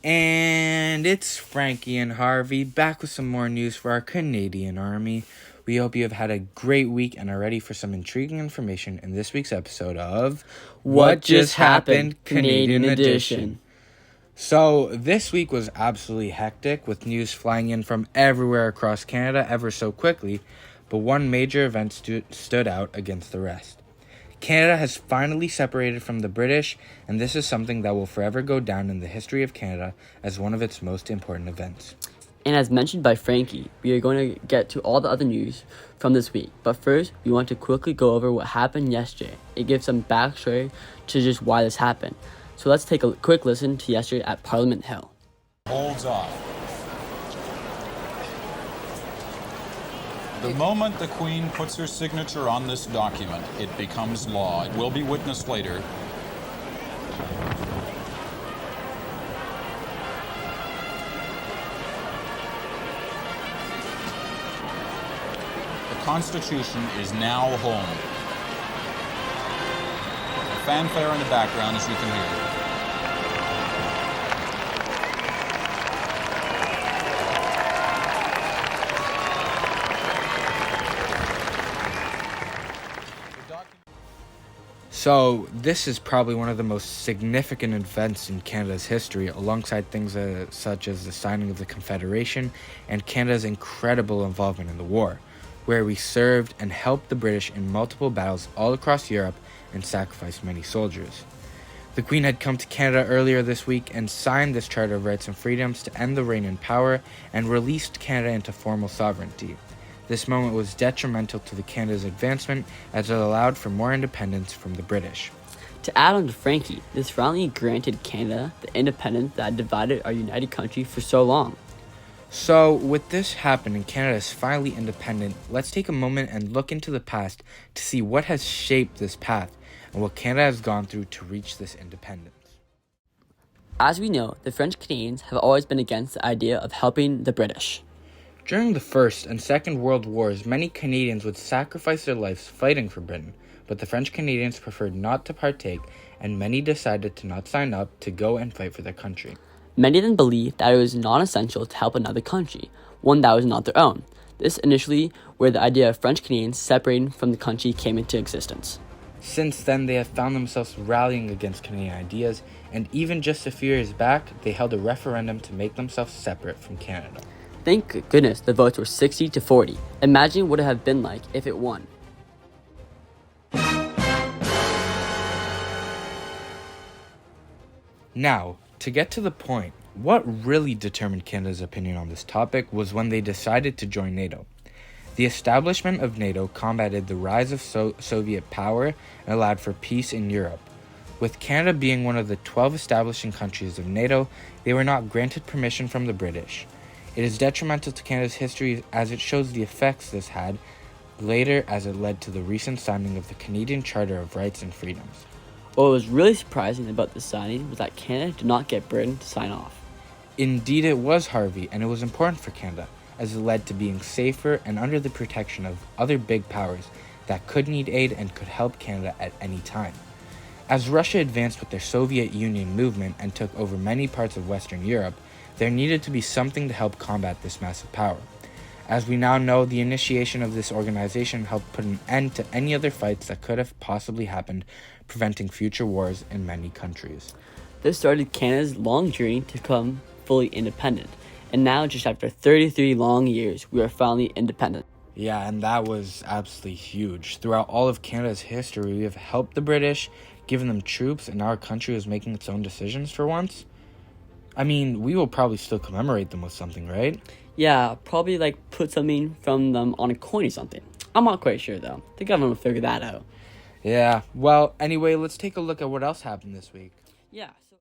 And it's Frankie and Harvey back with some more news for our Canadian Army. We hope you have had a great week and are ready for some intriguing information in this week's episode of What Just Happened, Canadian Edition. So, this week was absolutely hectic with news flying in from everywhere across Canada ever so quickly, but one major event stood out against the rest. Canada has finally separated from the British, and this is something that will forever go down in the history of Canada as one of its most important events. And as mentioned by Frankie, we are going to get to all the other news from this week. But first, we want to quickly go over what happened yesterday. It gives some backstory to just why this happened. So let's take a quick listen to yesterday at Parliament Hill. Holds off. The moment the Queen puts her signature on this document, it becomes law. It will be witnessed later. The Constitution is now home. A fanfare in the background, as you can hear. So, this is probably one of the most significant events in Canada's history, alongside things such as the signing of the Confederation and Canada's incredible involvement in the war, where we served and helped the British in multiple battles all across Europe and sacrificed many soldiers. The Queen had come to Canada earlier this week and signed this Charter of Rights and Freedoms to end the reign in power and released Canada into formal sovereignty. This moment was detrimental to the Canada's advancement as it allowed for more independence from the British. To add on to Frankie, this finally granted Canada the independence that had divided our united country for so long. So, with this happening, Canada is finally independent. Let's take a moment and look into the past to see what has shaped this path and what Canada has gone through to reach this independence. As we know, the French Canadians have always been against the idea of helping the British. During the First and Second World Wars, many Canadians would sacrifice their lives fighting for Britain, but the French Canadians preferred not to partake, and many decided to not sign up to go and fight for their country. Many then believed that it was non-essential to help another country, one that was not their own. This initially where the idea of French Canadians separating from the country came into existence. Since then, they have found themselves rallying against Canadian ideas, and even just a few years back, they held a referendum to make themselves separate from Canada. Thank goodness the votes were 60-40. Imagine what it would have been like if it won. Now, to get to the point, what really determined Canada's opinion on this topic was when they decided to join NATO. The establishment of NATO combated the rise of Soviet power and allowed for peace in Europe. With Canada being one of the 12 establishing countries of NATO, they were not granted permission from the British. It is detrimental to Canada's history as it shows the effects this had later as it led to the recent signing of the Canadian Charter of Rights and Freedoms. What was really surprising about this signing was that Canada did not get Britain to sign off. Indeed it was, Harvey, and it was important for Canada, as it led to being safer and under the protection of other big powers that could need aid and could help Canada at any time. As Russia advanced with their Soviet Union movement and took over many parts of Western Europe, there needed to be something to help combat this massive power. As we now know, the initiation of this organization helped put an end to any other fights that could have possibly happened, preventing future wars in many countries. This started Canada's long journey to become fully independent, and now just after 33 long years, we are finally independent. Yeah, and that was absolutely huge. Throughout all of Canada's history, we have helped the British, given them troops, and our country was making its own decisions for once. I mean, we will probably still commemorate them with something, right? Yeah, probably put something from them on a coin or something. I'm not quite sure though. The government will figure that out. Yeah, well, anyway, let's take a look at what else happened this week. Yeah.